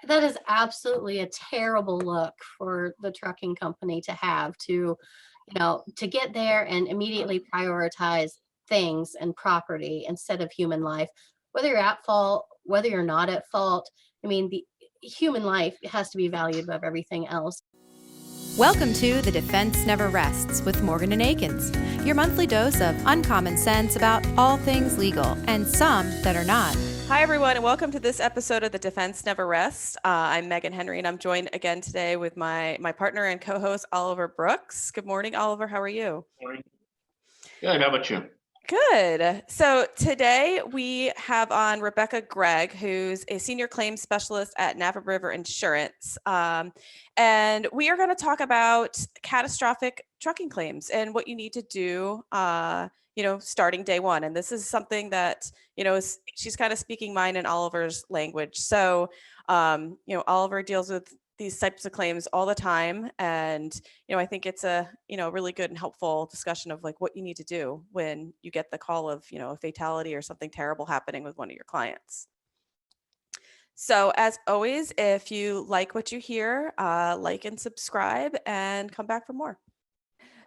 That is absolutely a terrible look for the trucking company to have to get there and immediately prioritize things and property instead of human life. Whether you're at fault, whether you're not at fault, I mean, the human life has to be valued above everything else. Welcome to The Defense Never Rests with Morgan and Akins, your monthly dose of uncommon sense about all things legal and some that are not. Hi, everyone, and welcome to this episode of The Defense Never Rests. I'm Megan Henry, and I'm joined again today with my partner and co-host, Oliver Brooks. Good morning, Oliver. How are you? Morning. Good. How about you? Good. So today we have on Rebecca Gregg, who's a senior claims specialist at Napa River Insurance. And we are going to talk about catastrophic trucking claims and what you need to do, starting day one. And this is something that, she's kind of speaking mine and Oliver's language. So, Oliver deals with these types of claims all the time. And, I think it's a, really good and helpful discussion of like what you need to do when you get the call of, a fatality or something terrible happening with one of your clients. So as always, if you like what you hear, like and subscribe and come back for more.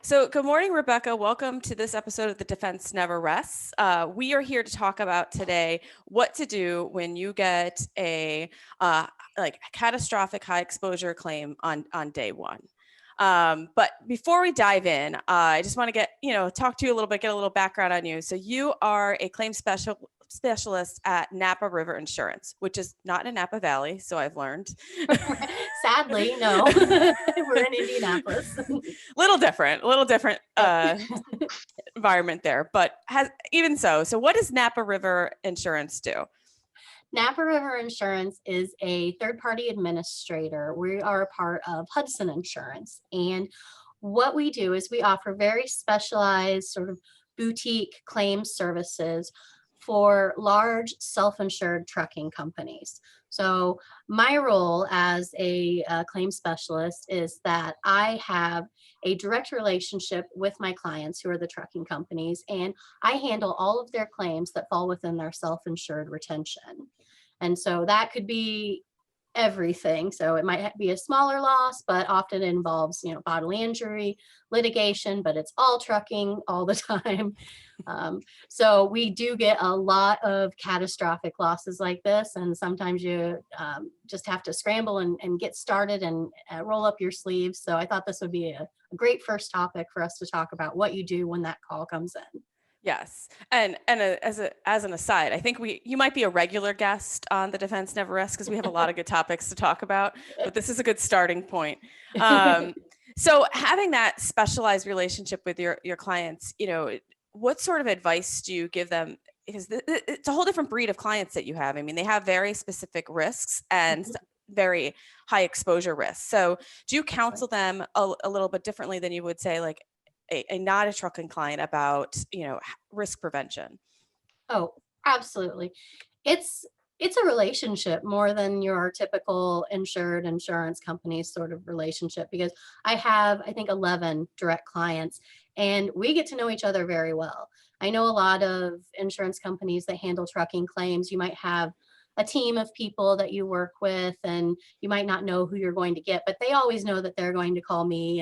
So good morning, Rebecca. Welcome to this episode of The Defense Never Rests. We are here to talk about today what to do when you get a catastrophic high exposure claim on day one. But before we dive in, I just want to talk to you a little bit, get a little background on you. So you are a claim specialist at Napa River Insurance, which is not in Napa Valley, so I've learned. Sadly, no. We're in Indianapolis. little different environment there, but even so. So what does Napa River Insurance do? Napa River Insurance is a third-party administrator. We are a part of Hudson Insurance. And what we do is we offer very specialized sort of boutique claims services for large self-insured trucking companies. So my role as a claim specialist is that I have a direct relationship with my clients who are the trucking companies, and I handle all of their claims that fall within their self-insured retention. And so that could be everything. So it might be a smaller loss, but often it involves, bodily injury, litigation, but it's all trucking all the time. So we do get a lot of catastrophic losses like this. And sometimes you just have to scramble and get started and roll up your sleeves. So I thought this would be a great first topic for us to talk about what you do when that call comes in. Yes. And as an aside, I think you might be a regular guest on The Defense Never Rests because we have a lot of good topics to talk about, but this is a good starting point. So having that specialized relationship with your clients, what sort of advice do you give them? Because it's a whole different breed of clients that you have. I mean, they have very specific risks and very high exposure risks. So do you counsel them a little bit differently than you would say like a not a trucking client about, risk prevention? Oh, absolutely. It's a relationship more than your typical insured insurance company sort of relationship, because I have, I think, 11 direct clients and we get to know each other very well. I know a lot of insurance companies that handle trucking claims. You might have a team of people that you work with and you might not know who you're going to get, but they always know that they're going to call me.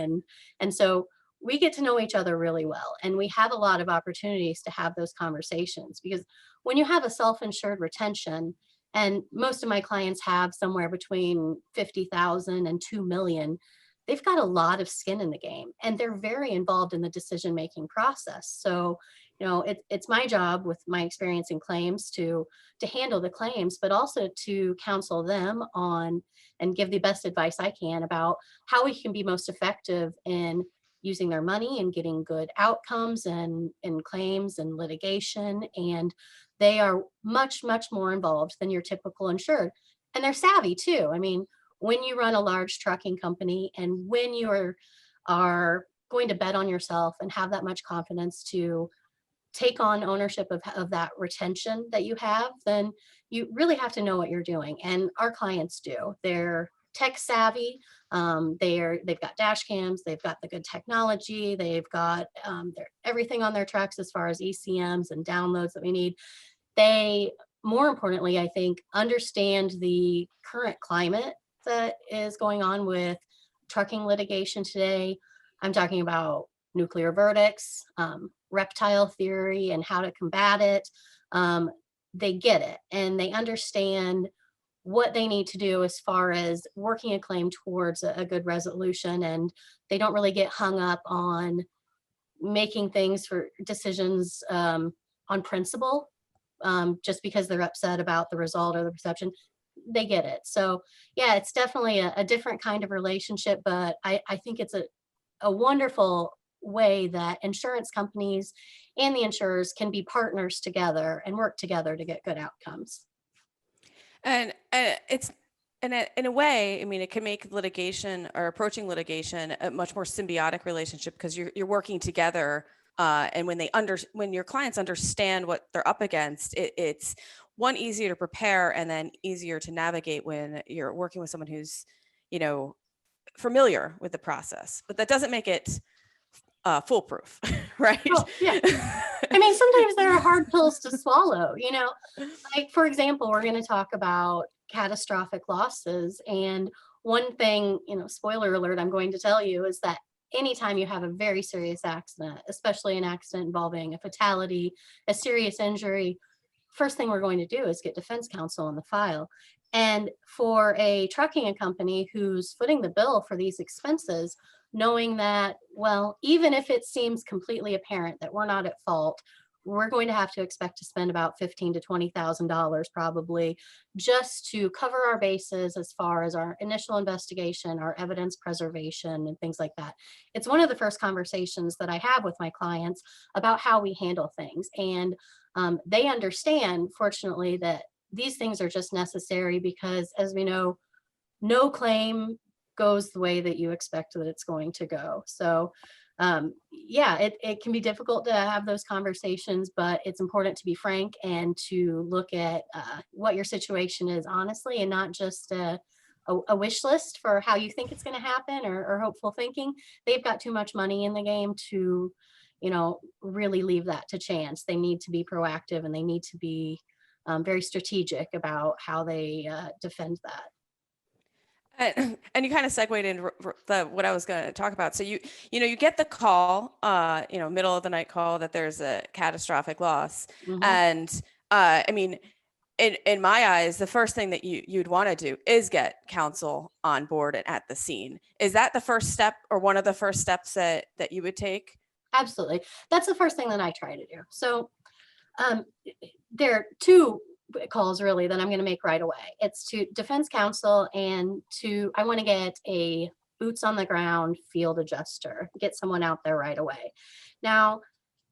And so we get to know each other really well. And we have a lot of opportunities to have those conversations, because when you have a self-insured retention, and most of my clients have somewhere between 50,000 and 2 million, they've got a lot of skin in the game and they're very involved in the decision-making process. So, it's my job with my experience in claims to handle the claims, but also to counsel them on and give the best advice I can about how we can be most effective in using their money and getting good outcomes and in claims and litigation. And they are much, much more involved than your typical insured. And they're savvy too. I mean, when you run a large trucking company and when you are going to bet on yourself and have that much confidence to take on ownership of that retention that you have, then you really have to know what you're doing. And our clients do. They're tech savvy. They've got dash cams, they've got the good technology, they've got everything on their trucks as far as ECMs and downloads that we need. They more importantly, I think, understand the current climate that is going on with trucking litigation today. I'm talking about nuclear verdicts, reptile theory, and how to combat it. They get it and they understand what they need to do as far as working a claim towards a good resolution. And they don't really get hung up on making things for decisions on principle, just because they're upset about the result or the perception. They get it. So yeah, it's definitely a different kind of relationship, but I think it's a wonderful way that insurance companies and the insurers can be partners together and work together to get good outcomes. And it's in a way, I mean, it can make litigation or approaching litigation a much more symbiotic relationship because you're working together. And when your clients understand what they're up against, it's one, easier to prepare, and then easier to navigate when you're working with someone who's, familiar with the process. But that doesn't make it foolproof, right? Well, yeah. I mean, sometimes there are hard pills to swallow, like, for example, we're going to talk about catastrophic losses. And one thing, spoiler alert, I'm going to tell you is that anytime you have a very serious accident, especially an accident involving a fatality, a serious injury, first thing we're going to do is get defense counsel on the file. And for a trucking company who's footing the bill for these expenses, knowing that, well, even if it seems completely apparent that we're not at fault, we're going to have to expect to spend about $15,000 to $20,000 probably just to cover our bases as far as our initial investigation, our evidence preservation, and things like that. It's one of the first conversations that I have with my clients about how we handle things. And they understand, fortunately, that these things are just necessary because, as we know, no claim goes the way that you expect that it's going to go. So yeah, it can be difficult to have those conversations, but it's important to be frank and to look at what your situation is honestly, and not just a wish list for how you think it's going to happen, or hopeful thinking. They've got too much money in the game to, really leave that to chance. They need to be proactive, and they need to be very strategic about how they defend that. And you kind of segued into what I was going to talk about. So you get the call, middle of the night call that there's a catastrophic loss. Mhm. And I mean, in my eyes, the first thing that you'd want to do is get counsel on board and at the scene. Is that the first step, or one of the first steps that you would take? Absolutely. That's the first thing that I try to do. So there are two calls really that I'm going to make right away. It's to defense counsel, and I want to get a boots on the ground field adjuster, get someone out there right away. Now,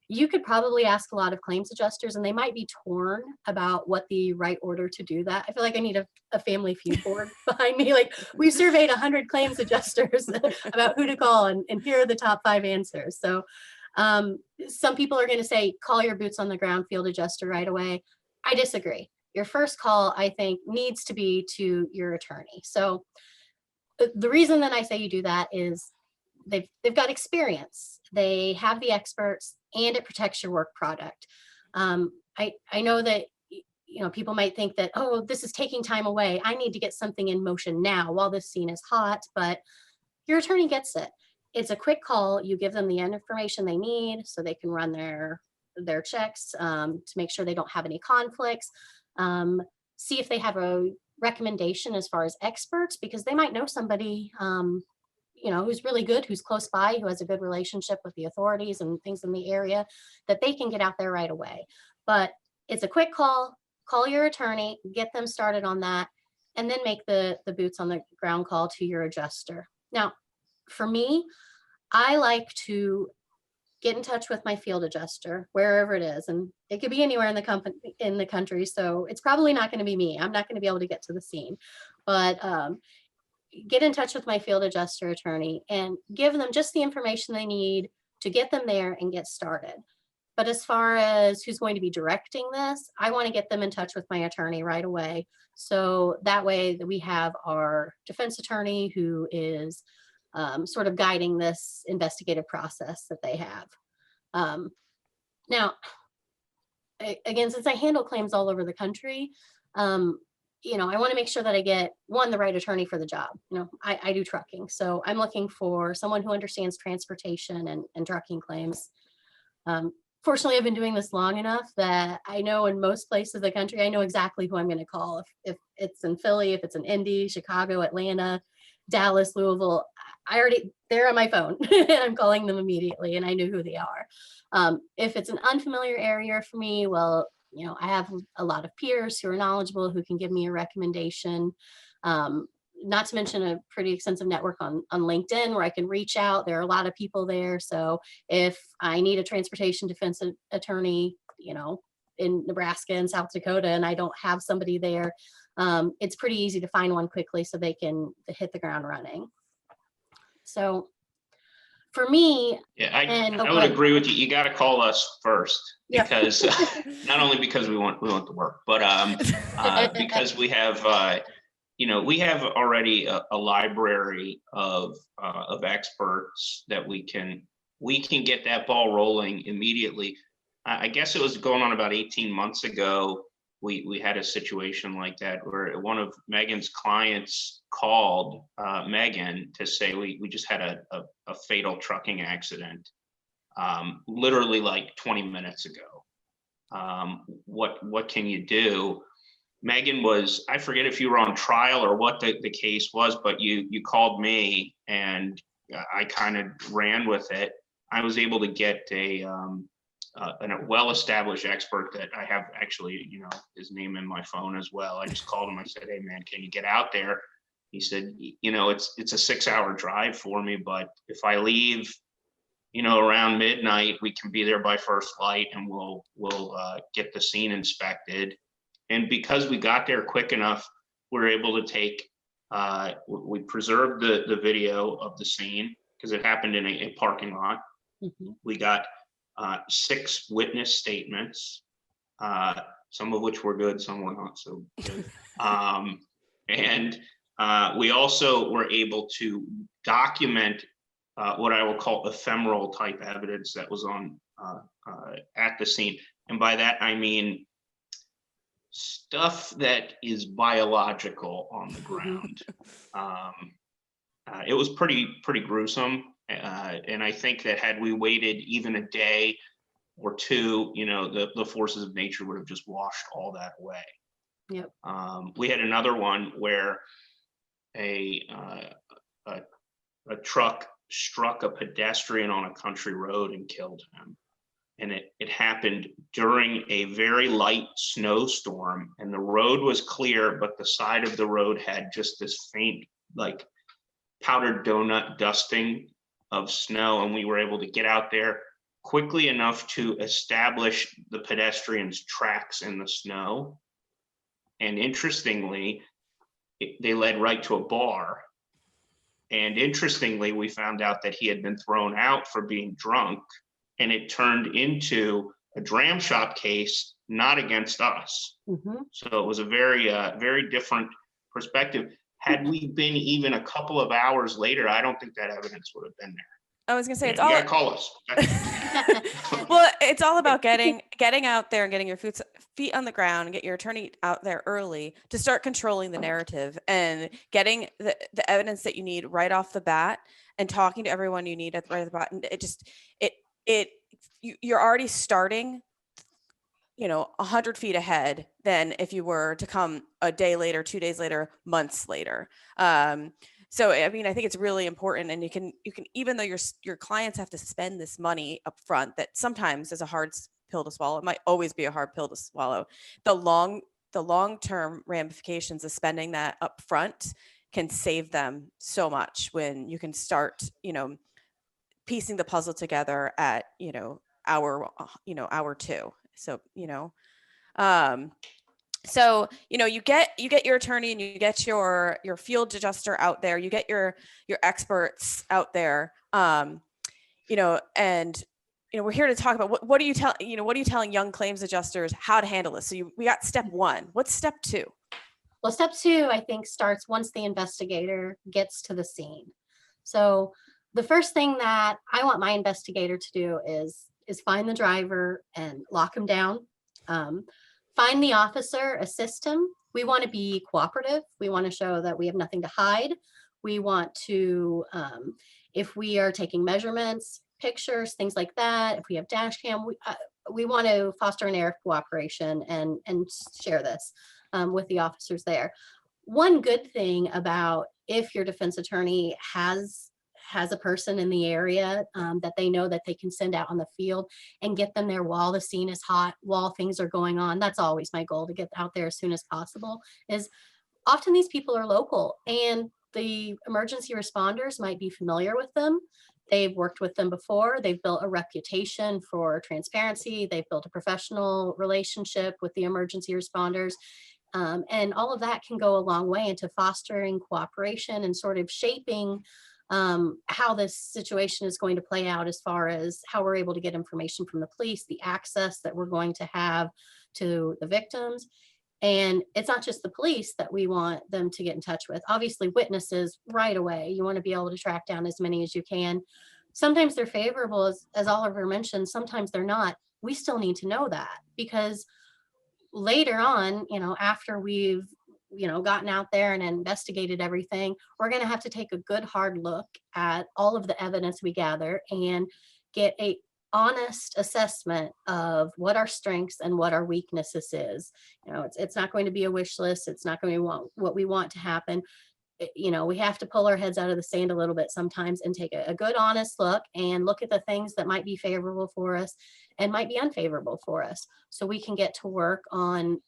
you could probably ask a lot of claims adjusters, and they might be torn about what the right order to do that. I feel like I need a family feud board behind me. Like, we've surveyed 100 claims adjusters about who to call, and here are the top 5 answers. So some people are going to say, call your boots on the ground field adjuster right away. I disagree. Your first call, I think, needs to be to your attorney. So the reason that I say you do that is they've got experience, they have the experts, and it protects your work product. I know that people might think that, oh, this is taking time away, I need to get something in motion now while this scene is hot, but your attorney gets it. It's a quick call. You give them the information they need so they can run their checks to make sure they don't have any conflicts. See if they have a recommendation as far as experts, because they might know somebody who's really good, who's close by, who has a good relationship with the authorities and things in the area, that they can get out there right away. But it's a quick call. Call your attorney, get them started on that, and then make the boots on the ground call to your adjuster. Now, for me, I like to get in touch with my field adjuster wherever it is, and it could be anywhere in the country. So it's probably not going to be me. I'm not going to be able to get to the scene, but get in touch with my field adjuster attorney and give them just the information they need to get them there and get started. But as far as who's going to be directing this, I want to get them in touch with my attorney right away. So that way that we have our defense attorney who is sort of guiding this investigative process that they have. Now, again, since I handle claims all over the country, I want to make sure that I get the right attorney for the job. I do trucking, so I'm looking for someone who understands transportation and trucking claims. Fortunately, I've been doing this long enough that I know in most places of the country, I know exactly who I'm going to call. If it's in Philly, if it's in Indy, Chicago, Atlanta, Dallas, Louisville, they're on my phone and I'm calling them immediately and I know who they are. If it's an unfamiliar area for me, well, I have a lot of peers who are knowledgeable who can give me a recommendation. Not to mention a pretty extensive network on LinkedIn where I can reach out. There are a lot of people there. So if I need a transportation defense attorney, in Nebraska and South Dakota, and I don't have somebody there, it's pretty easy to find one quickly so they can hit the ground running. So for me, Yeah, I go would ahead. agree with you. You got to call us first Yeah. because not only because we want the work, but because we have we have already a library of experts that we can get that ball rolling immediately. I guess it was going on about 18 months ago. We had a situation like that where one of Megan's clients called Megan to say we just had a fatal trucking accident, literally like 20 minutes ago. What can you do? Megan was, I forget if you were on trial or what the case was, but you called me and I kind of ran with it. I was able to get a well-established expert that I have actually, his name in my phone as well. I just called him. I said, "Hey man, can you get out there?" He said, "It's a 6-hour drive for me, but if I leave, around midnight, we can be there by first light and we'll get the scene inspected." And because we got there quick enough, we're able to take, we preserved the video of the scene because it happened in a parking lot. Mhm. We got 6 witness statements, some of which were good, some were not so good. And we also were able to document what I will call ephemeral type evidence that was on at the scene. And by that, I mean stuff that is biological on the ground. It was pretty gruesome. And I think that had we waited even a day or two, the forces of nature would have just washed all that away. Yep. We had another one where a truck struck a pedestrian on a country road and killed him. And it happened during a very light snowstorm, and the road was clear, but the side of the road had just this faint, like powdered donut dusting of snow. And we were able to get out there quickly enough to establish the pedestrian's tracks in the snow. And interestingly, they led right to a bar. And interestingly, we found out that he had been thrown out for being drunk, and it turned into a dram shop case, not against us. Mhm. So it was a very, very different perspective. Had we been even a couple of hours later, I don't think that evidence would have been there. I was gonna say, You it's all, gotta call us. well, it's all about getting out there and getting your feet on the ground and get your attorney out there early to start controlling the narrative and getting the evidence that you need right off the bat and talking to everyone you need right off the bat. And you're already starting, 100 feet ahead than if you were to come a day later, 2 days later, months later. So, I mean, I think it's really important, and you can, even though your clients have to spend this money up front, that sometimes is a hard pill to swallow. It might always be a hard pill to swallow. The long-term ramifications of spending that up front can save them so much when you can start, piecing the puzzle together at, hour 2. So, so, you get your attorney and you get your field adjuster out there, you get your experts out there, and, we're here to talk about what are you telling young claims adjusters how to handle this? So we got step 1. What's step 2? Well, step 2, I think, starts once the investigator gets to the scene. So the first thing that I want my investigator to do is find the driver and lock him down Find the officer, assist him. We want to be cooperative. We want to show that we have nothing to hide. We want to, if we are taking measurements, pictures, things like that, if we have dash cam, we want to foster an air of cooperation and share this with the officers there. One good thing about if your defense attorney has a person in the area that they know that they can send out on the field and get them there while the scene is hot, while things are going on. That's always my goal, to get out there as soon as possible. Is often these people are local and the emergency responders might be familiar with them. They've worked with them before. They've built a reputation for transparency. They've built a professional relationship with the emergency responders. And all of that can go a long way into fostering cooperation and sort of shaping how this situation is going to play out, as far as how we're able to get information from the police, the access that we're going to have to the victims. And it's not just the police that we want them to get in touch with. Obviously, witnesses right away. You want to be able to track down as many as you can. Sometimes they're favorable, as Oliver mentioned, sometimes they're not. We still need to know that, because later on, after we've gotten out there and investigated everything, we're going to have to take a good hard look at all of the evidence we gather and get a honest assessment of what our strengths and what our weaknesses is. It's not going to be a wish list. It's not going to be what we want to happen. We have to pull our heads out of the sand a little bit sometimes and take a good honest look and look at the things that might be favorable for us and might be unfavorable for us, so we can get to work on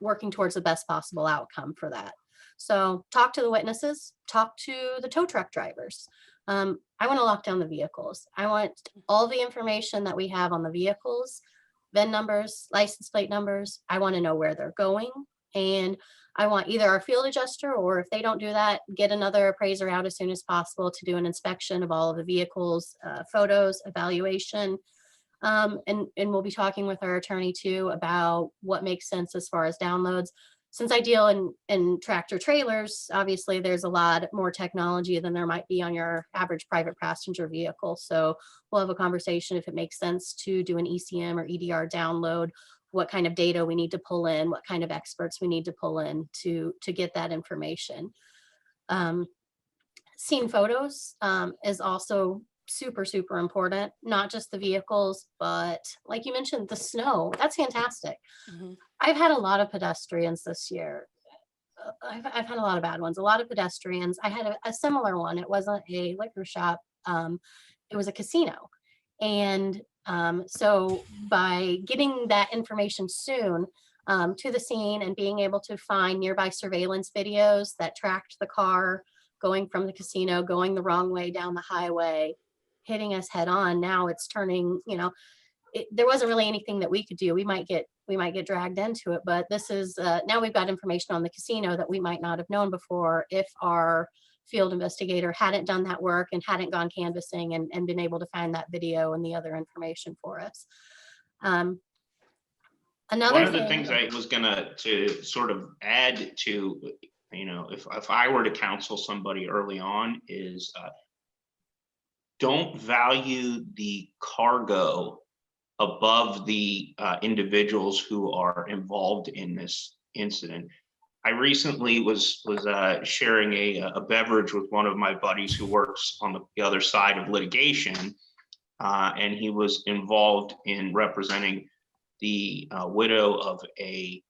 working towards the best possible outcome for that. So talk to the witnesses, talk to the tow truck drivers. I want to lock down the vehicles. I want all the information that we have on the vehicles, VIN numbers, license plate numbers. I want to know where they're going. And I want either our field adjuster, or if they don't do that, get another appraiser out as soon as possible to do an inspection of all of the vehicles, photos, evaluation. And we'll be talking with our attorney too about what makes sense as far as downloads. Since I deal in tractor trailers, obviously there's a lot more technology than there might be on your average private passenger vehicle. So we'll have a conversation if it makes sense to do an ECM or EDR download, what kind of data we need to pull in, what kind of experts we need to pull in to get that information. Scene photos is also super, super important, not just the vehicles, but like you mentioned, the snow. That's fantastic. Mm-hmm. I've had a lot of pedestrians this year. I've had a lot of bad ones, a lot of pedestrians. I had a similar one. It wasn't a liquor shop. It was a casino. And so by getting that information soon to the scene and being able to find nearby surveillance videos that tracked the car going from the casino, going the wrong way down the highway, hitting us head on. Now it's turning, there wasn't really anything that we could do. We might get dragged into it, but this is, now we've got information on the casino that we might not have known before if our field investigator hadn't done that work and hadn't gone canvassing and been able to find that video and the other information for us. One of the things I was gonna to sort of add to, if I were to counsel somebody early on, is don't value the cargo above the individuals who are involved in this incident. I recently was sharing a beverage with one of my buddies who works on the other side of litigation, and he was involved in representing the widow of a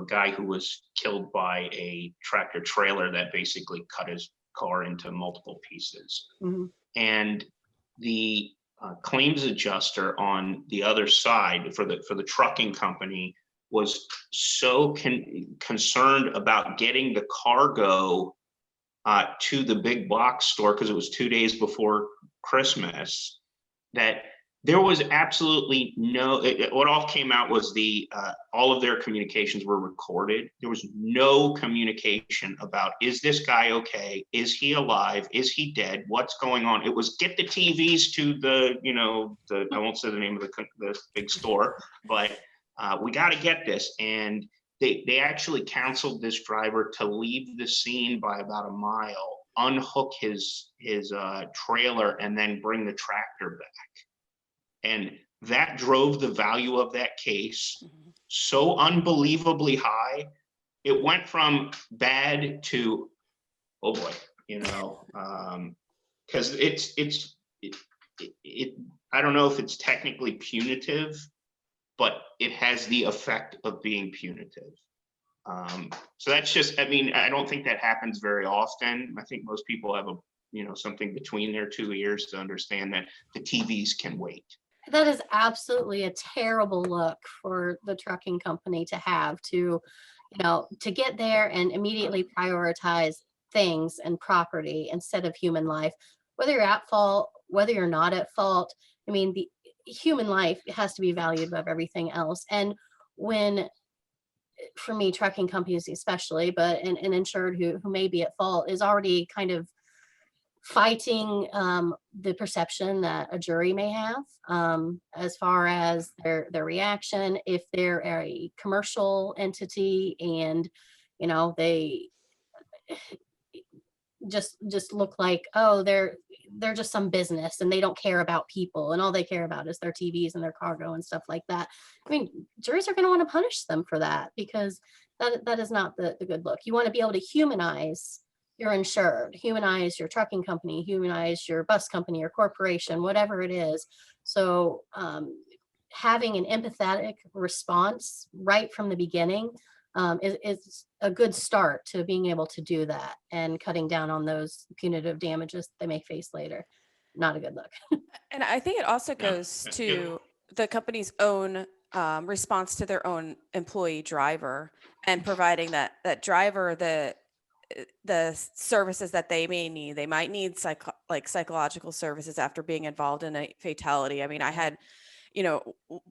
guy who was killed by a tractor trailer that basically cut his car into multiple pieces. Mm-hmm. And the claims adjuster on the other side for the trucking company was so concerned about getting the cargo to the big box store, because it was 2 days before Christmas, that there was absolutely what all came out was all of their communications were recorded. There was no communication about, is this guy okay? Is he alive? Is he dead? What's going on? It was get the TVs to I won't say the name of the big store, but we got to get this. And they actually counseled this driver to leave the scene by about a mile, unhook his trailer, and then bring the tractor back. And that drove the value of that case Mhm. so unbelievably high. It went from bad to, oh boy, because it I don't know if it's technically punitive, but it has the effect of being punitive. So that's just, I mean, I don't think that happens very often. I think most people have something between their two ears to understand that the TVs can wait. That is absolutely a terrible look for the trucking company to have to get there and immediately prioritize things and property instead of human life, whether you're at fault, whether you're not at fault. I mean, the human life has to be valued above everything else. And when, for me, trucking companies especially, but an insured who may be at fault is already kind of fighting the perception that a jury may have as far as their reaction if they're a commercial entity and they just look like, oh, they're just some business and they don't care about people and all they care about is their TVs and their cargo and stuff like that. I mean, juries are going to want to punish them for that because that is not the good look. You want to be able to humanize your insured, humanize your trucking company, humanize your bus company or corporation, whatever it is. So having an empathetic response right from the beginning is a good start to being able to do that and cutting down on those punitive damages they may face later. Not a good look. And I think it also Yeah, goes that's to the company's own response to their own employee driver and providing that driver the services that they may need. They might need psychological services after being involved in a fatality. I mean, I had,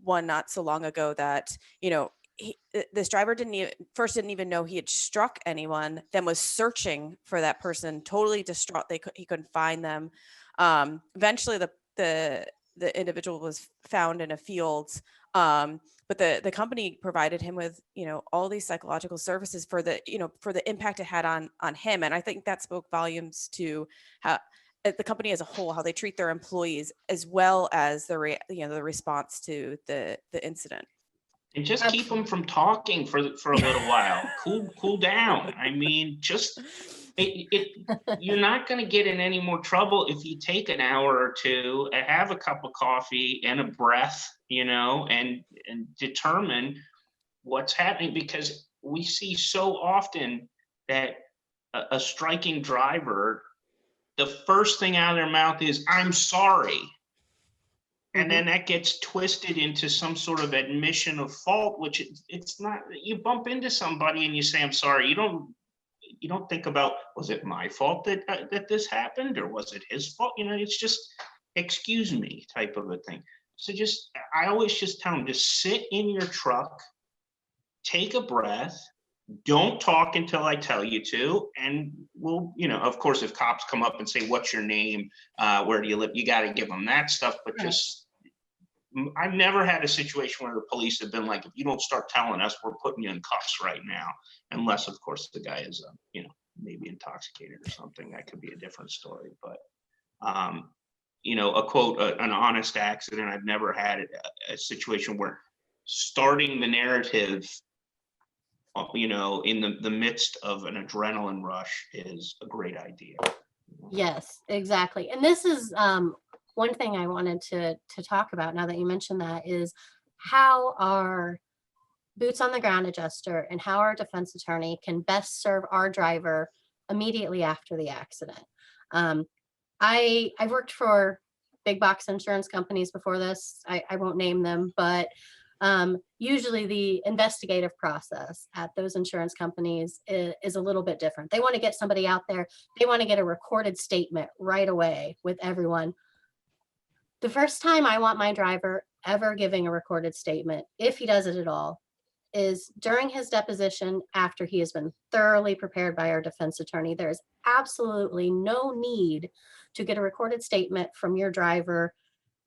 one not so long ago that, this driver didn't even know he had struck anyone, then was searching for that person, totally distraught. He couldn't find them. Eventually the individual was found in a field. But the company provided him with, all these psychological services for the impact it had on him. And I think that spoke volumes to how the company as a whole, how they treat their employees, as well as the response to the incident. And just keep them from talking for a little while. Cool down. I mean, you're not going to get in any more trouble if you take an hour or two and have a cup of coffee and a breath, and determine what's happening, because we see so often that a striking driver, the first thing out of their mouth is, "I'm sorry." And then that gets twisted into some sort of admission of fault, which it's not. You bump into somebody and you say, "I'm sorry." You don't think about, was it my fault that this happened, or was it his fault? It's just, excuse me type of a thing. So I always just tell them, just sit in your truck, take a breath, don't talk until I tell you to, and we'll, of course, if cops come up and say, "What's your name? Where do you live?" You got to give them that stuff, but Right. I've never had a situation where the police have been like, "If you don't start telling us, we're putting you in cuffs right now," unless, of course, the guy is, maybe intoxicated or something. That could be a different story. But, a quote, an honest accident. I've never had a situation where starting the narrative, in the midst of an adrenaline rush is a great idea. Yes, exactly. And this is one thing I wanted to talk about now that you mentioned that is how our boots on the ground adjuster and how our defense attorney can best serve our driver immediately after the accident. I've worked for big box insurance companies before this. I won't name them, but usually the investigative process at those insurance companies is a little bit different. They want to get somebody out there. They want to get a recorded statement right away with everyone. The first time I want my driver ever giving a recorded statement, if he does it at all, is during his deposition after he has been thoroughly prepared by our defense attorney. There is absolutely no need to get a recorded statement from your driver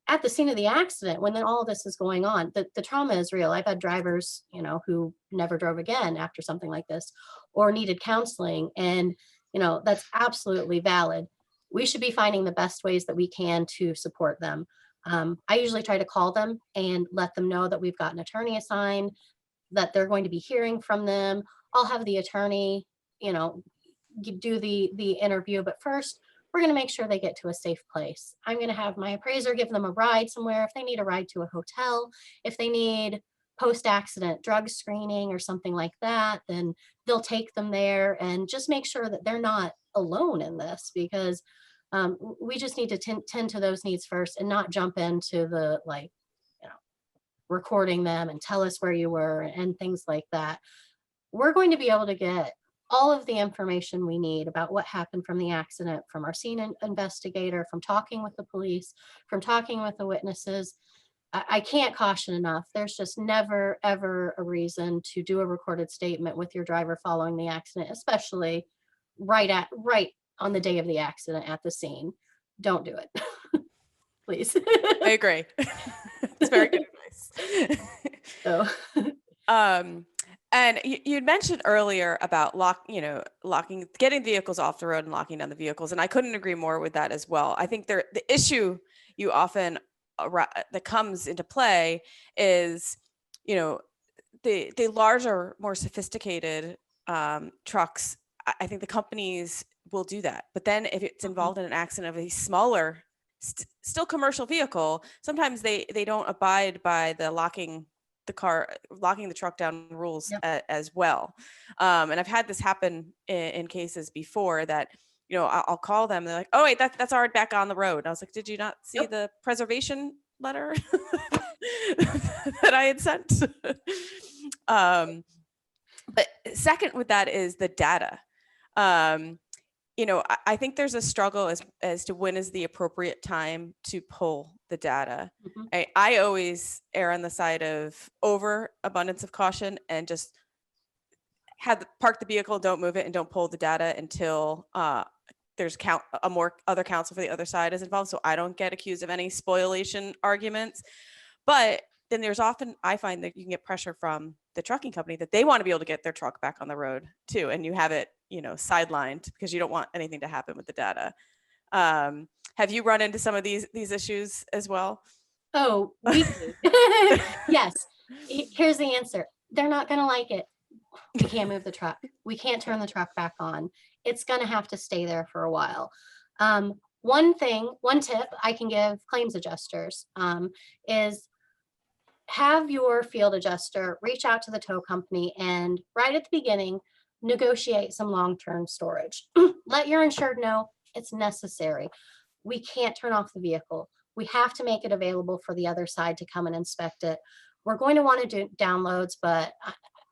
at the scene of the accident when then all of this is going on. The trauma is real. I've had drivers, who never drove again after something like this or needed counseling. And, that's absolutely valid. We should be finding the best ways that we can to support them. I usually try to call them and let them know that we've got an attorney assigned, that they're going to be hearing from them. I'll have the attorney, you know, do the interview, but first we're going to make sure they get to a safe place. I'm going to have my appraiser give them a ride somewhere if they need a ride to a hotel, if they need post-accident drug screening or something like that, then they'll take them there and just make sure that they're not alone in this, because we just need to tend to those needs first and not jump into the, like, you know, recording them and tell us where you were and things like that. We're going to be able to get all of the information we need about what happened from the accident, from our scene investigator, from talking with the police, from talking with the witnesses. I can't caution enough. There's just never, ever a reason to do a recorded statement with your driver following the accident, especially right on the day of the accident at the scene. Don't do it, please. I agree. It's very good advice. So, and you'd mentioned earlier about getting vehicles off the road and locking down the vehicles. And I couldn't agree more with that as well. I think the issue you often that comes into play is, the larger, more sophisticated trucks. I think the companies will do that. But then if it's involved in an accident of a smaller, still commercial vehicle, sometimes they don't abide by the locking the truck down rules. Yep. As well. And I've had this happen in cases before that, I'll call them. They're like, "Oh wait, that's already back on the road." And I was like, "Did you not see Yep. the preservation letter that I had sent?" But second with that is the data. I think there's a struggle as to when is the appropriate time to pull the data. Mm-hmm. I always err on the side of overabundance of caution and just park the vehicle, don't move it, and don't pull the data until there's other counsel for the other side is involved, so I don't get accused of any spoliation arguments. But then there's often, I find that you can get pressure from the trucking company that they want to be able to get their truck back on the road too, and you have it sidelined because you don't want anything to happen with the data. Have you run into some of these issues as well? Oh, we do. Yes. Here's the answer. They're not going to like it. We can't move the truck. We can't turn the truck back on. It's going to have to stay there for a while. One tip I can give claims adjusters is have your field adjuster reach out to the tow company and right at the beginning, negotiate some long-term storage. Let your insured know it's necessary. We can't turn off the vehicle. We have to make it available for the other side to come and inspect it. We're going to want to do downloads, but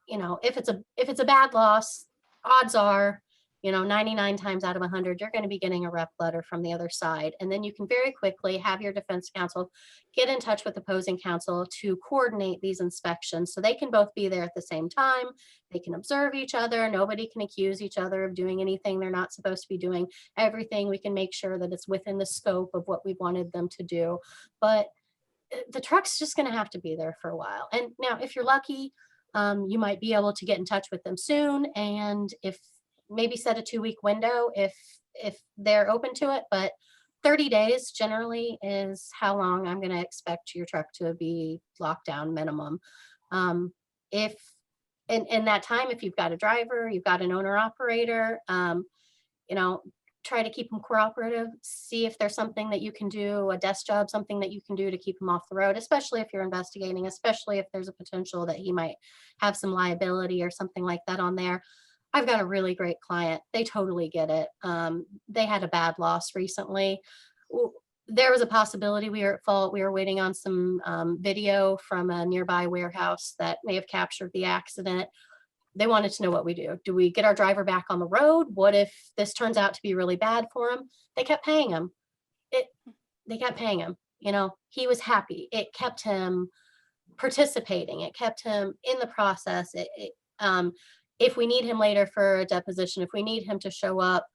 if it's a bad loss, odds are, 99 times out of 100, you're going to be getting a rep letter from the other side. And then you can very quickly have your defense counsel get in touch with opposing counsel to coordinate these inspections so they can both be there at the same time. They can observe each other. Nobody can accuse each other of doing anything they're not supposed to be doing. Everything, we can make sure that it's within the scope of what we wanted them to do. But the truck's just going to have to be there for a while. And now if you're lucky, you might be able to get in touch with them soon. And if maybe set a 2-week window if they're open to it, but 30 days generally is how long I'm going to expect your truck to be locked down minimum. If in that time, if you've got a driver, you've got an owner operator, try to keep them cooperative, see if there's something that you can do, a desk job, something that you can do to keep them off the road, especially if you're investigating, especially if there's a potential that he might have some liability or something like that on there. I've got a really great client. They totally get it. They had a bad loss recently. There was a possibility we were at fault. We were waiting on some video from a nearby warehouse that may have captured the accident. They wanted to know what we do. Do we get our driver back on the road? What if this turns out to be really bad for him? They kept paying him. They kept paying him. He was happy. It kept him participating. It kept him in the process. If we need him later for a deposition, if we need him to show up,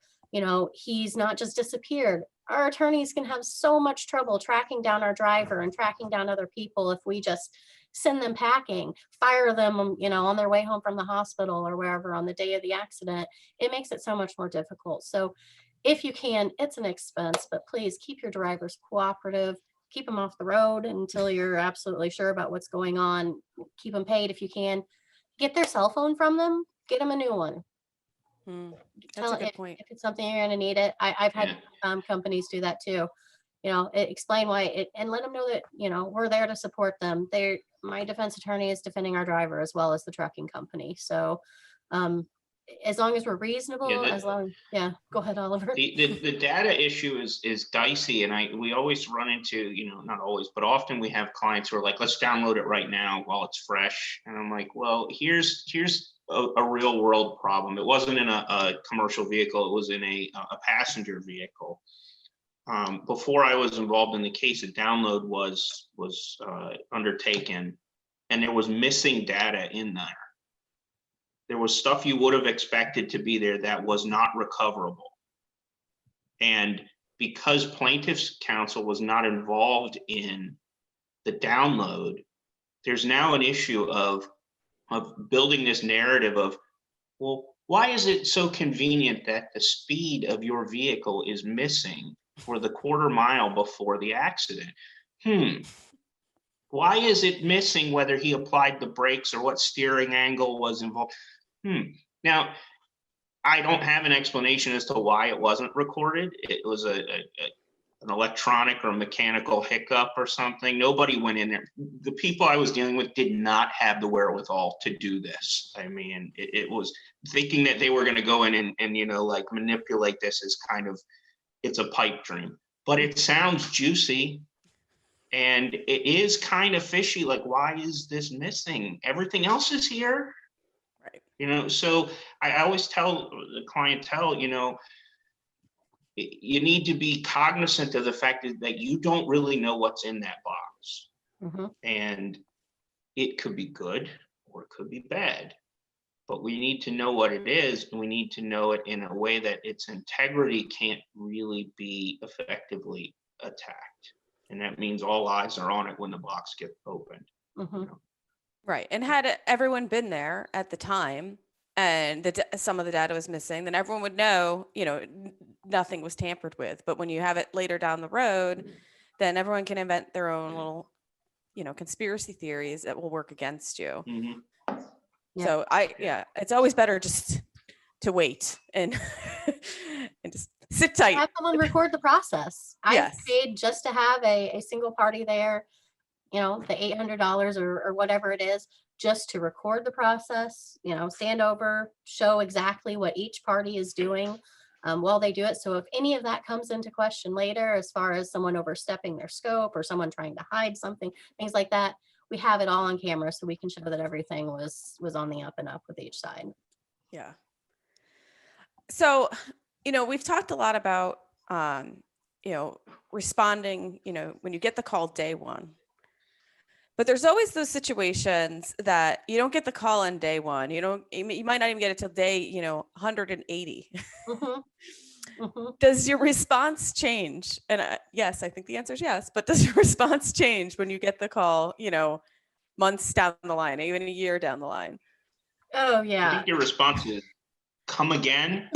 he's not just disappeared. Our attorneys can have so much trouble tracking down our driver and tracking down other people if we just send them packing, fire them, on their way home from the hospital or wherever on the day of the accident. It makes it so much more difficult. So if you can, it's an expense, but please keep your drivers cooperative. keep them off the road until you're absolutely sure about what's going on. Keep them paid if you can. Get their cell phone from them, get them a new one. That's a good point. If it's something you're gonna need it. I've had companies do that too. Explain why and let them know that, we're there to support them. My defense attorney is defending our driver as well as the trucking company. So as long as we're reasonable, go ahead, Oliver. The data issue is dicey, and we always run into, not always, but often we have clients who are like, let's download it right now while it's fresh. And I'm like, well, here's a real world problem. It wasn't in a commercial vehicle, it was in a passenger vehicle. Before I was involved in the case, a download was undertaken, and there was missing data in there. There was stuff you would have expected to be there that was not recoverable. And because plaintiff's counsel was not involved in the download, there's now an issue of building this narrative of, well, why is it so convenient that the speed of your vehicle is missing for the quarter mile before the accident? Why is it missing whether he applied the brakes or what steering angle was involved? Now, I don't have an explanation as to why it wasn't recorded. It was an electronic or mechanical hiccup or something. Nobody went in there. The people I was dealing with did not have the wherewithal to do this. I mean, it was thinking that they were going to go in and manipulate this as kind of, it's a pipe dream. But it sounds juicy, and it is kind of fishy. Like, why is this missing? Everything else is here. Right. So I always tell the clientele, you need to be cognizant of the fact that you don't really know what's in that box. Mm-hmm. And it could be good or it could be bad, but we need to know what it is, and we need to know it in a way that its integrity can't really be effectively attacked. And that means all eyes are on it when the box gets opened. Mm-hmm. Right. And had everyone been there at the time and some of the data was missing, then everyone would know, nothing was tampered with. But when you have it later down the road, then everyone can invent their own little, conspiracy theories that will work against you. Mm-hmm. Yeah. So it's always better just to wait and and just sit tight. Have someone record the process. Yes. I paid just to have a single party there, the $800 or whatever it is, just to record the process, stand over, show exactly what each party is doing while they do it. So if any of that comes into question later, as far as someone overstepping their scope or someone trying to hide something, things like that, we have it all on camera so we can show that everything was on the up and up with each side. Yeah. So, we've talked a lot about, responding, when you get the call day one. But there's always those situations that you don't get the call on day one. You might not even get it till day, 180. Mm-hmm. Mm-hmm. Does your response change? And yes, I think the answer is yes. But does your response change when you get the call, months down the line, even a year down the line? Oh, I yeah. think your response is, come again?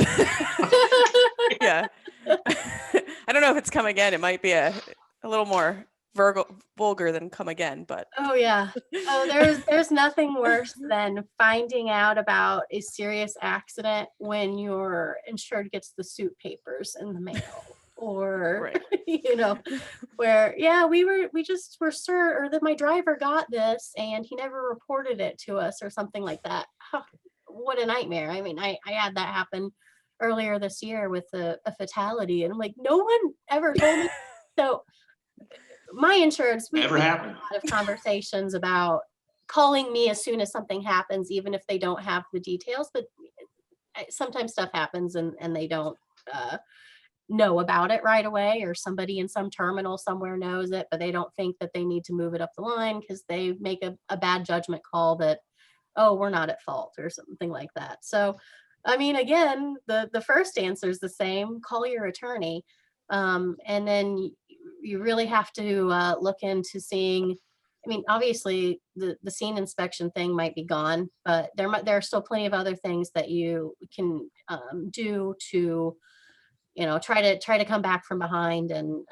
Yeah. I don't know if it's come again. It might be a little more vulgar than come again, but oh yeah. Oh, there's nothing worse than finding out about a serious accident when your insured gets the suit papers in the mail, or right. where we just were sure, or that my driver got this and he never reported it to us or something like that. What a nightmare. I mean, I had that happen earlier this year with a fatality, and I'm like, no one ever told me. So my insurance, we had a lot of conversations about calling me as soon as something happens, even if they don't have the details, but sometimes stuff happens and they don't know about it right away, or somebody in some terminal somewhere knows it, but they don't think that they need to move it up the line because they make a bad judgment call that, oh, we're not at fault or something like that. So, I mean, again, the first answer is the same: call your attorney. And then you really have to look into seeing, I mean, obviously the scene inspection thing might be gone, but there are still plenty of other things that you can do to, try to come back from behind. And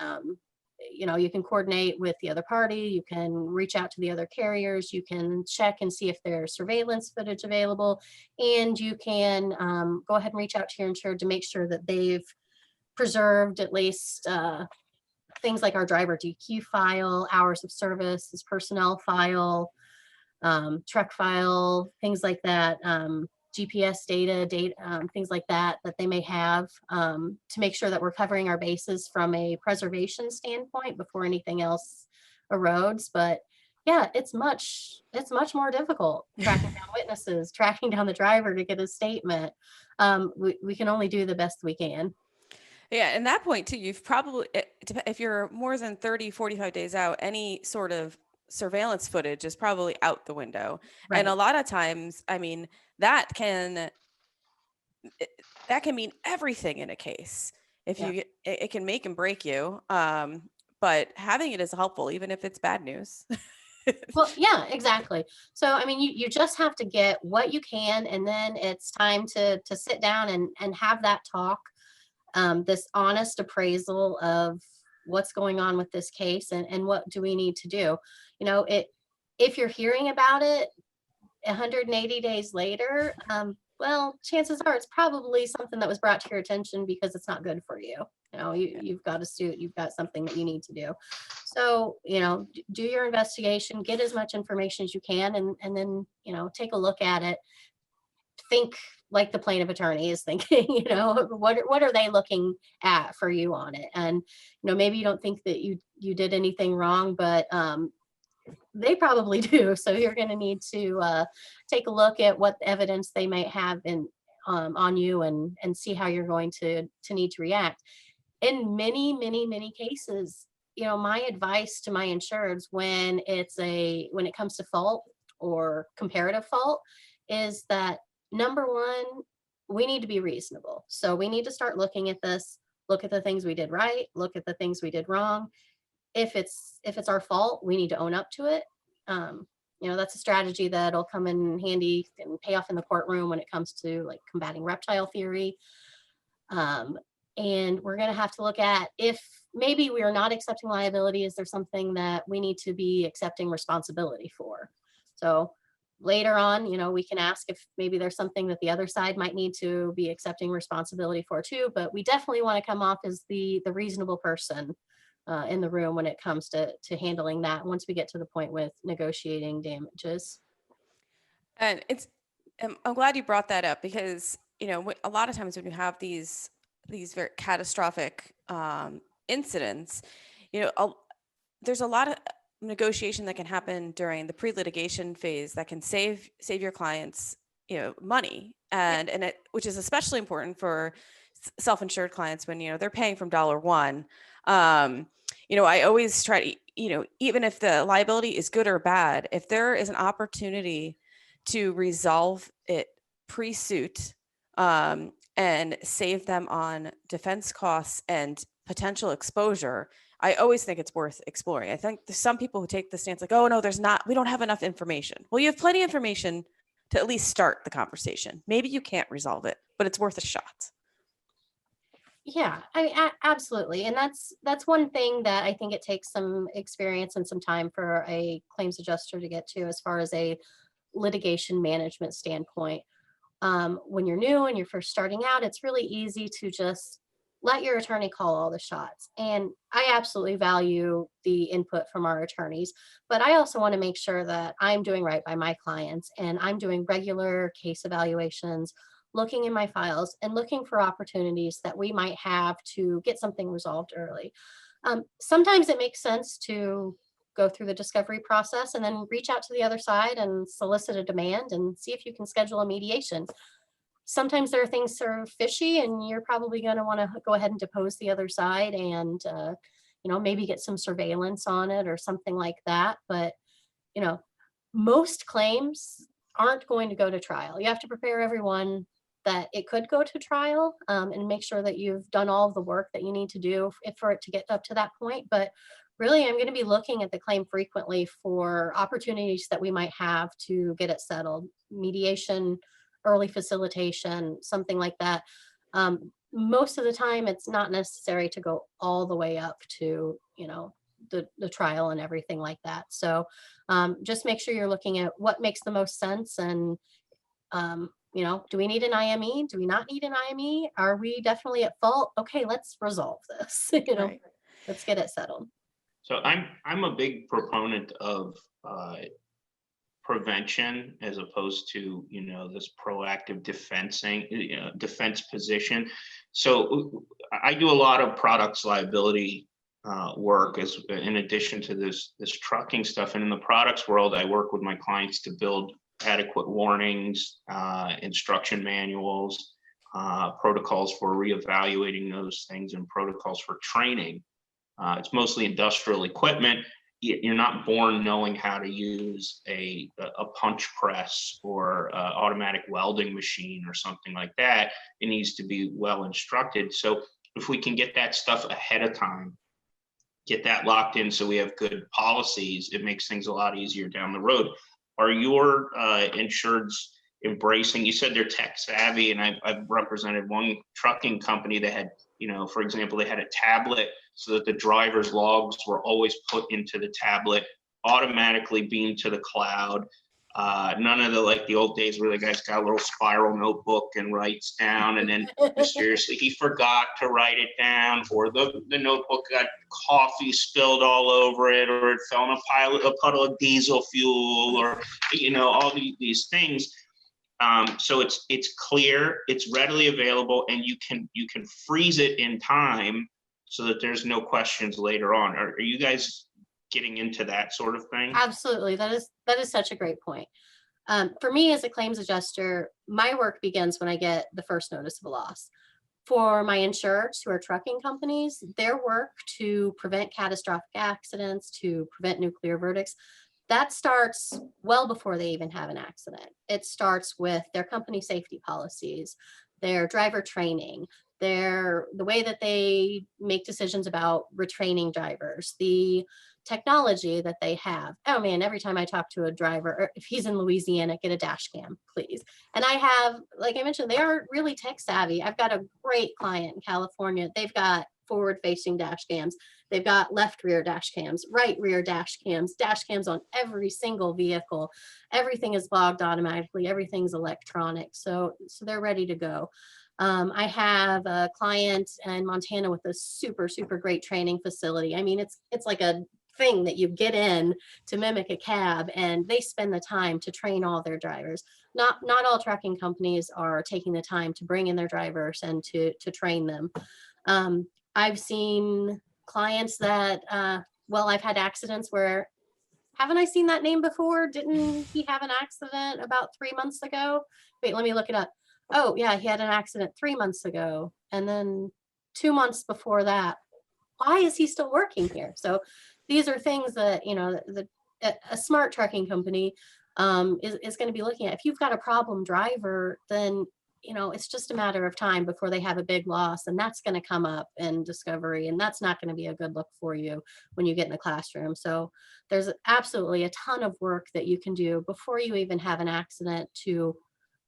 you can coordinate with the other party, you can reach out to the other carriers, you can check and see if there's surveillance footage available, and you can go ahead and reach out to your insured to make sure that they've preserved at least things like our driver DQ file, hours of service, his personnel file, truck file, things like that, GPS data, things like that they may have, to make sure that we're covering our bases from a preservation standpoint before anything else erodes. But yeah, it's much more difficult tracking down witnesses, tracking down the driver to get a statement. We can only do the best we can. Yeah, and that point too, you've probably, if you're more than 30, 45 days out, any sort of surveillance footage is probably out the window. And a Right. lot of times, I mean, that can mean everything in a case. If Yeah. you get, it can make and break you. But having it is helpful, even if it's bad news. Well, yeah, exactly. So, I mean, you just have to get what you can, and then it's time to sit down and have that talk, this honest appraisal of what's going on with this case, and what do we need to do. If you're hearing about it 180 days later, well, chances are it's probably something that was brought to your attention because it's not good for you. You've got a suit, you've got something that you need to do. So, do your investigation, get as much information as you can, and then, take a look at it. Think like the plaintiff attorney is thinking, what are they looking at for you on it? And, maybe you don't think that you did anything wrong, but they probably do. So you're going to need to take a look at what evidence they might have on you, and see how you're going to need to react. In many, many, many cases, my advice to my insureds when it comes to fault or comparative fault is that, number one, we need to be reasonable. So we need to start looking at this, look at the things we did right, look at the things we did wrong. If it's our fault, we need to own up to it. That's a strategy that'll come in handy and pay off in the courtroom when it comes to like combating reptile theory. And we're going to have to look at, if maybe we are not accepting liability, is there something that we need to be accepting responsibility for? So later on, we can ask if maybe there's something that the other side might need to be accepting responsibility for too, but we definitely want to come off as the reasonable person in the room when it comes to handling that, once we get to the point with negotiating damages. And I'm glad you brought that up, because, a lot of times when you have these very catastrophic incidents, there's a lot of negotiation that can happen during the pre-litigation phase that can save your clients, money, and which is especially important for self-insured clients when, they're paying from dollar one. I always try to, even if the liability is good or bad, if there is an opportunity to resolve it pre-suit, and save them on defense costs and potential exposure, I always think it's worth exploring. I think there's some people who take the stance like, oh no, we don't have enough information. Well, you have plenty of information to at least start the conversation. Maybe you can't resolve it, but it's worth a shot. Yeah, I mean, absolutely. And that's one thing that I think it takes some experience and some time for a claims adjuster to get to, as far as a litigation management standpoint. When you're new and you're first starting out, it's really easy to just let your attorney call all the shots. And I absolutely value the input from our attorneys, but I also want to make sure that I'm doing right by my clients, and I'm doing regular case evaluations, looking in my files and looking for opportunities that we might have to get something resolved early. Sometimes it makes sense to go through the discovery process and then reach out to the other side and solicit a demand and see if you can schedule a mediation. Sometimes there are things that are fishy, and you're probably going to want to go ahead and depose the other side and, maybe get some surveillance on it or something like that. But, most claims aren't going to go to trial. You have to prepare everyone that it could go to trial, and make sure that you've done all of the work that you need to do for it to get up to that point. But really, I'm going to be looking at the claim frequently for opportunities that we might have to get it settled, mediation, early facilitation, something like that. most of the time it's not necessary to go all the way up to, the trial and everything like that. So just make sure you're looking at what makes the most sense. And, do we need an IME? Do we not need an IME? Are we definitely at fault? Okay, let's resolve this, Right. let's get it settled. So I'm a big proponent of prevention as opposed to, this proactive defense position. So I do a lot of products liability work as in addition to this trucking stuff. And in the products world, I work with my clients to build adequate warnings, instruction manuals, protocols for reevaluating those things, and protocols for training. It's mostly industrial equipment. You're not born knowing how to use a punch press or automatic welding machine or something like that. It needs to be well instructed. So if we can get that stuff ahead of time, get that locked in so we have good policies, it makes things a lot easier down the road. Are your insureds embracing, you said they're tech savvy, and I've represented one trucking company that had, for example, they had a tablet so that the driver's logs were always put into the tablet, automatically beamed to the cloud. None of the old days where the guy's got a little spiral notebook and writes down, and then mysteriously he forgot to write it down, or the notebook got coffee spilled all over it, or it fell in a puddle of diesel fuel, or all these things. So it's clear, it's readily available, and you can freeze it in time so that there's no questions later on. Are you guys getting into that sort of thing? Absolutely. That is such a great point. For me as a claims adjuster, my work begins when I get the first notice of a loss. For my insureds who are trucking companies, their work to prevent catastrophic accidents, to prevent nuclear verdicts, that starts well before they even have an accident. It starts with their company safety policies, their driver training, the way that they make decisions about retraining drivers, the technology that they have. Oh man, every time I talk to a driver, or if he's in Louisiana, get a dash cam, please. And I have, like I mentioned, they are really tech savvy. I've got a great client in California. They've got forward facing dash cams. They've got left rear dash cams, right rear dash cams on every single vehicle. Everything is logged automatically. Everything's electronic. So they're ready to go. I have a client in Montana with a super, super great training facility. I mean, it's like a thing that you get in to mimic a cab, and they spend the time to train all their drivers. Not all trucking companies are taking the time to bring in their drivers and to train them. I've seen clients that, I've had accidents where, haven't I seen that name before? Didn't he have an accident about 3 months ago? Wait, let me look it up. Oh yeah, he had an accident 3 months ago. And then 2 months before that. Why is he still working here? So these are things that, a smart trucking company is going to be looking at. If you've got a problem driver, then, it's just a matter of time before they have a big loss, and that's going to come up in discovery, and that's not going to be a good look for you when you get in the classroom. So there's absolutely a ton of work that you can do before you even have an accident to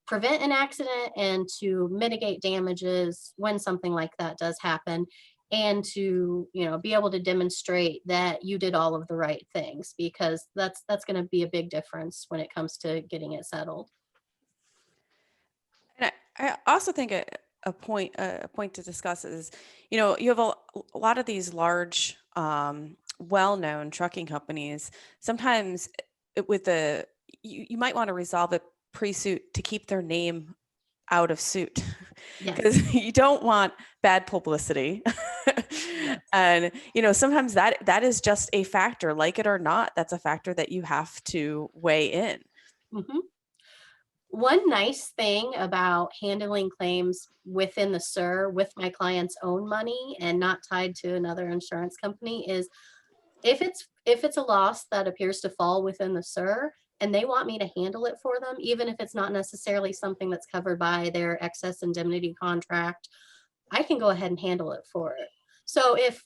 prevent an accident and to mitigate damages when something like that does happen, and to be able to demonstrate that you did all of the right things, because that's going to be a big difference when it comes to getting it settled. And I also think a point to discuss is, you have a lot of these large, well-known trucking companies. Sometimes you might want to resolve it pre-suit to keep their name out of suit, because you don't want bad publicity. And sometimes that is just a factor, like it or not. That's a factor that you have to weigh in. Mm-hmm. One nice thing about handling claims within the SIR with my client's own money and not tied to another insurance company is, if it's a loss that appears to fall within the SIR and they want me to handle it for them, even if it's not necessarily something that's covered by their excess indemnity contract, I can go ahead and handle it for it. So if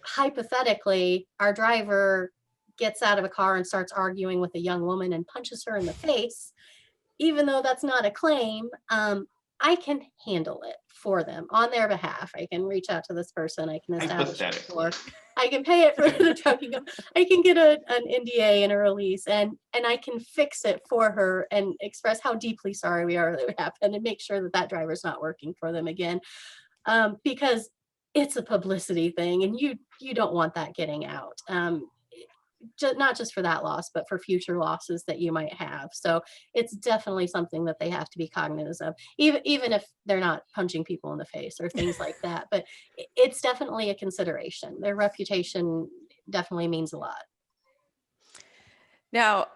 hypothetically our driver gets out of a car and starts arguing with a young woman and punches her in the face, even though that's not a claim, I can handle it for them on their behalf. I can reach out to this person. I can establish it for. Hypothetically. I can pay it for the trucking. I can get an NDA and a release, and I can fix it for her and express how deeply sorry we are that it happened, and make sure that that driver's not working for them again, because it's a publicity thing, and you don't want that getting out. Not just for that loss, but for future losses that you might have. So it's definitely something that they have to be cognizant of, even if they're not punching people in the face or things like that. But it's definitely a consideration. Their reputation definitely means a lot. Now,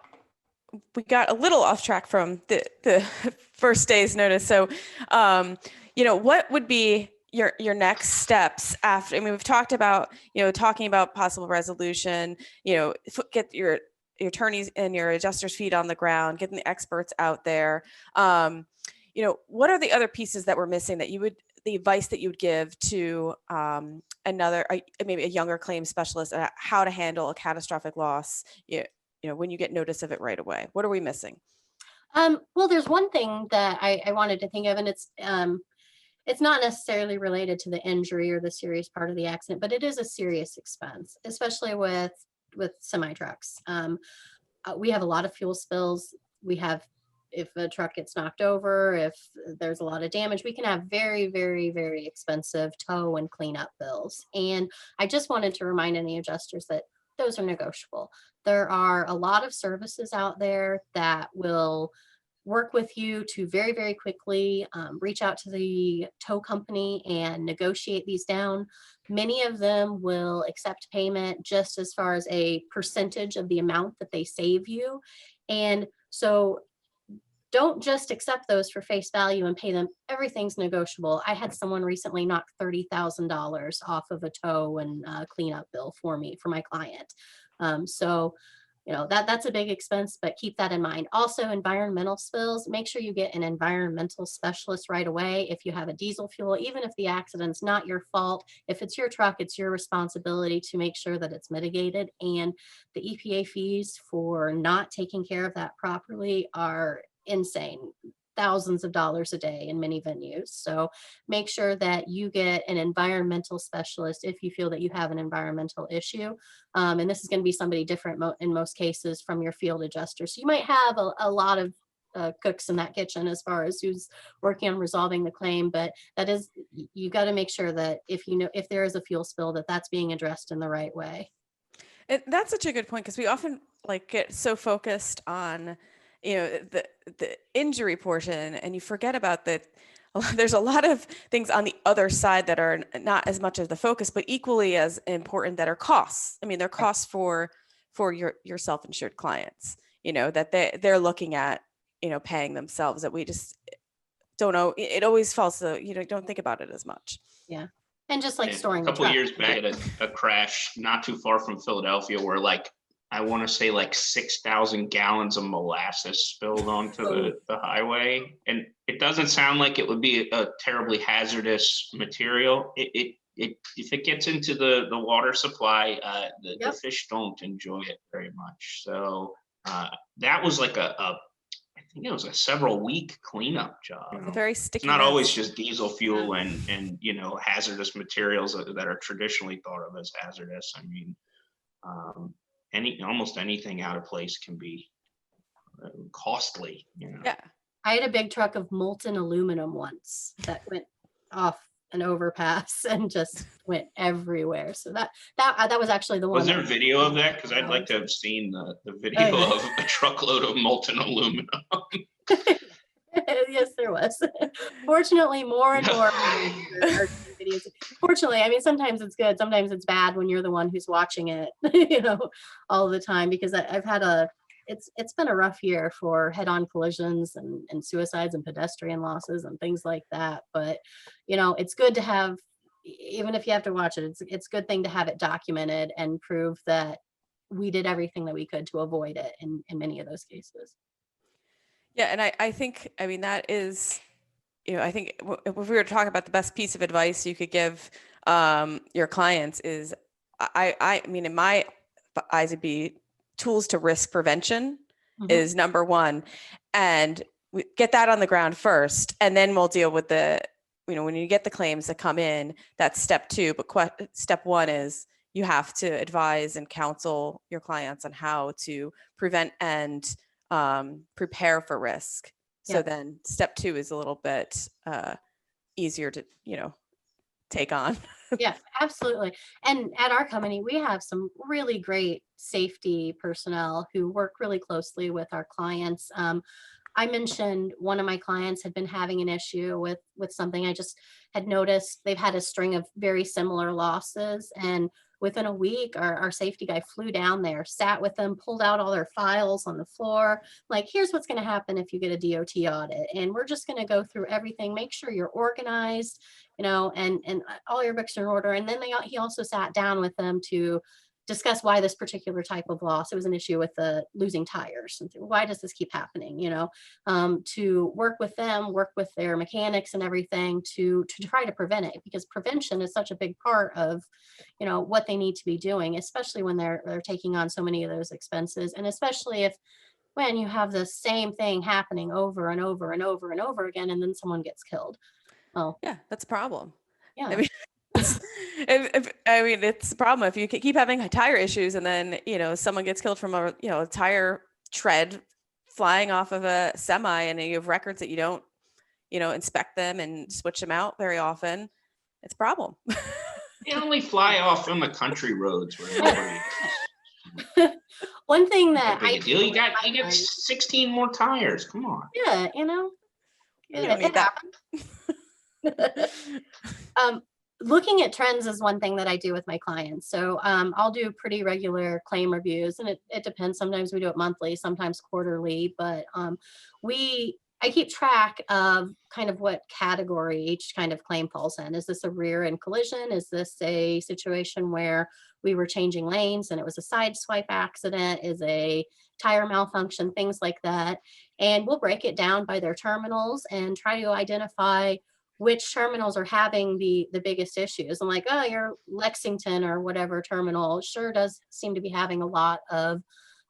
we got a little off track from the first day's notice. So, what would be your next steps after? I mean, we've talked about, talking about possible resolution, get your attorneys and your adjusters' feet on the ground, getting the experts out there. What are the other pieces that we're missing that the advice that you would give to maybe a younger claims specialist, how to handle a catastrophic loss, when you get notice of it right away? What are we missing? Well, there's one thing that I wanted to think of, and it's not necessarily related to the injury or the serious part of the accident, but it is a serious expense, especially with semi trucks. We have a lot of fuel spills. If a truck gets knocked over, if there's a lot of damage, we can have very, very, very expensive tow and cleanup bills. And I just wanted to remind any adjusters that those are negotiable. There are a lot of services out there that will work with you to very, very quickly reach out to the tow company and negotiate these down. Many of them will accept payment just as far as a percentage of the amount that they save you. And so don't just accept those for face value and pay them. Everything's negotiable. I had someone recently knock $30,000 off of a tow and cleanup bill for my client. So that's a big expense, but keep that in mind. Also, environmental spills, make sure you get an environmental specialist right away. If you have a diesel fuel, even if the accident's not your fault, if it's your truck, it's your responsibility to make sure that it's mitigated. And the EPA fees for not taking care of that properly are insane. Thousands of dollars a day in many venues. So make sure that you get an environmental specialist if you feel that you have an environmental issue. And this is going to be somebody different in most cases from your field adjuster. So you might have a lot of cooks in that kitchen as far as who's working on resolving the claim, but you got to make sure that if there is a fuel spill, that's being addressed in the right way. And that's such a good point, because we often get so focused on the injury portion, and you forget about that there's a lot of things on the other side that are not as much of the focus, but equally as important, that are costs. I mean, they're costs for your self-insured clients, that they're looking at, paying themselves, that we just don't know. It always falls to, don't think about it as much. Yeah. And just like storing a couple years back, a crash not too far from Philadelphia where I want to say 6,000 gallons of molasses spilled onto the highway. And it doesn't sound like it would be a terribly hazardous material. If it gets into the water supply, the fish don't enjoy it very much. So that was I think it was a several week cleanup job. It's a very sticky. It's not always just diesel fuel and hazardous materials that are traditionally thought of as hazardous. I mean, almost anything out of place can be costly. Yeah. I had a big truck of molten aluminum once that went off an overpass and just went everywhere. So that was actually the one. Was there a video of that? Because I'd like to have seen the video of a truckload of molten aluminum. Yes, there was. Fortunately, more and more videos. Fortunately, I mean, sometimes it's good, sometimes it's bad when you're the one who's watching it, all the time, because I've had it's been a rough year for head-on collisions and suicides and pedestrian losses and things like that. But, it's good to have, even if you have to watch it, it's a good thing to have it documented and prove that we did everything that we could to avoid it in many of those cases. Yeah. And I think, that is, I think if we were to talk about the best piece of advice you could give your clients is, I mean, in my eyes, it'd be tools to risk prevention is number one. And we get that on the ground first, and then we'll deal with the, when you get the claims that come in, that's step 2. But step 1 is you have to advise and counsel your clients on how to prevent and prepare for risk. So then step 2 is a little bit easier to, take on. Yeah, absolutely. And at our company, we have some really great safety personnel who work really closely with our clients. I mentioned one of my clients had been having an issue with something. I just had noticed they've had a string of very similar losses, and within a week, our safety guy flew down there, sat with them, pulled out all their files on the floor. Like, here's what's going to happen if you get a DOT audit, and we're just going to go through everything, make sure you're organized, and all your books are in order. And then he also sat down with them to discuss why this particular type of loss. It was an issue with the losing tires. Why does this keep happening? To work with them, work with their mechanics and everything to try to prevent it, because prevention is such a big part of, what they need to be doing, especially when they're taking on so many of those expenses. And especially when you have the same thing happening over and over and over and over again, and then someone gets killed. Well, yeah, that's a problem. Yeah. I mean, it's a problem if you keep having tire issues, and then, someone gets killed from a tire tread flying off of a semi, and you have records that you don't, inspect them and switch them out very often. It's a problem. They only fly off on the country roads where nobody. One thing that Big deal. You got 16 more tires. Come on. Yeah, You don't it need that. happened. Looking at trends is one thing that I do with my clients. So I'll do pretty regular claim reviews, and it depends. Sometimes we do it monthly, sometimes quarterly, but I keep track of kind of what category each kind of claim falls in. Is this a rear end collision? Is this a situation where we were changing lanes and it was a side swipe accident? Is a tire malfunction? Things like that. And we'll break it down by their terminals and try to identify which terminals are having the biggest issues. I'm like, oh, your Lexington or whatever terminal sure does seem to be having a lot of,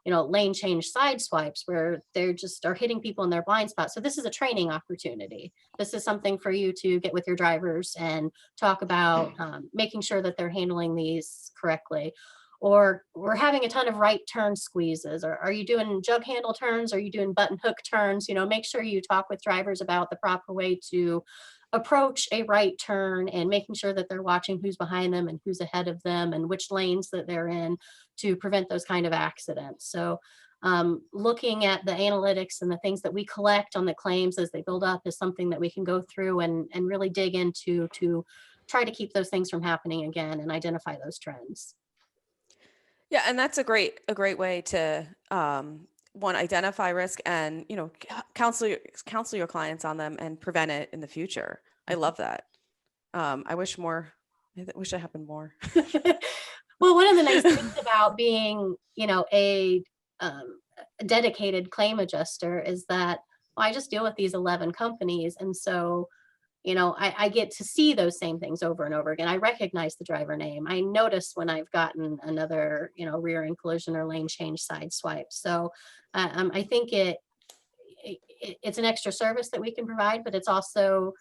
lane change side swipes where they're just are hitting people in their blind spot. So this is a training opportunity. This is something for you to get with your drivers and talk about making sure that they're handling these correctly. Or we're having a ton of right turn squeezes. Or are you doing jug handle turns? Are you doing button hook turns? Make sure you talk with drivers about the proper way to approach a right turn, and making sure that they're watching who's behind them and who's ahead of them and which lanes that they're in to prevent those kind of accidents. So looking at the analytics and the things that we collect on the claims as they build up is something that we can go through and really dig into to try to keep those things from happening again and identify those trends. Yeah, and that's a great way to identify risk and counsel your clients on them and prevent it in the future. I love that. I wish it happened more. Well, one of the nice things about being a dedicated claim adjuster is that I just deal with these 11 companies, and so I get to see those same things over and over again. I recognize the driver name. I notice when I've gotten another, rear end collision or lane change side swipe. So I think it's an extra service that we can provide, but it's also,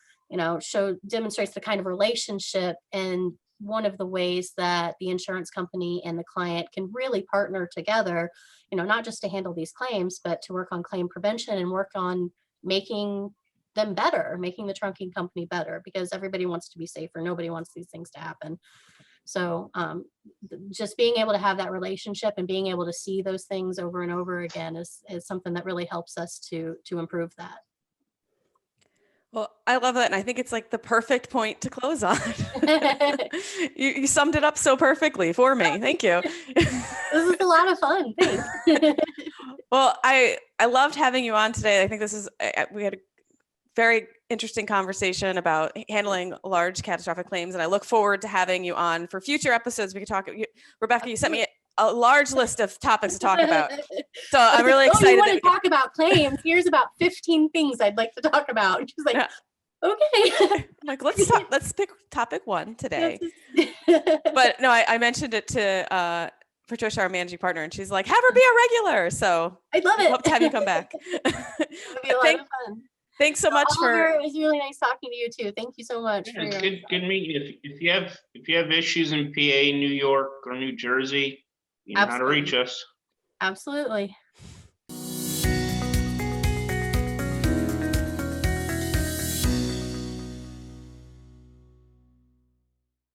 demonstrates the kind of relationship, and one of the ways that the insurance company and the client can really partner together, not just to handle these claims, but to work on claim prevention and work on making them better, making the trunking company better, because everybody wants to be safer. Nobody wants these things to happen. So just being able to have that relationship and being able to see those things over and over again is something that really helps us to improve that. Well, I love that. And I think it's like the perfect point to close on. You summed it up so perfectly for me. Thank you. This is a lot of fun. Thanks. Well, I loved having you on today. I think we had a very interesting conversation about handling large catastrophic claims. And I look forward to having you on for future episodes. We could talk. Rebecca, you sent me a large list of topics to talk about. So I'm really excited. You want to talk about claims? Here's about 15 things I'd like to talk about. And she's like, yeah. Okay. I'm like, let's pick topic one today. But no, I mentioned it to Patricia, our managing partner, and she's like, have her be a regular. So I'd love it. hope to have you come back. It'd be a lot of fun. Thanks so much Oliver, for. it was really nice talking to you too. Thank you so much. Yeah, for it's your good meeting you. If you have issues in PA, New York, or New Jersey, you know how to reach us. Absolutely.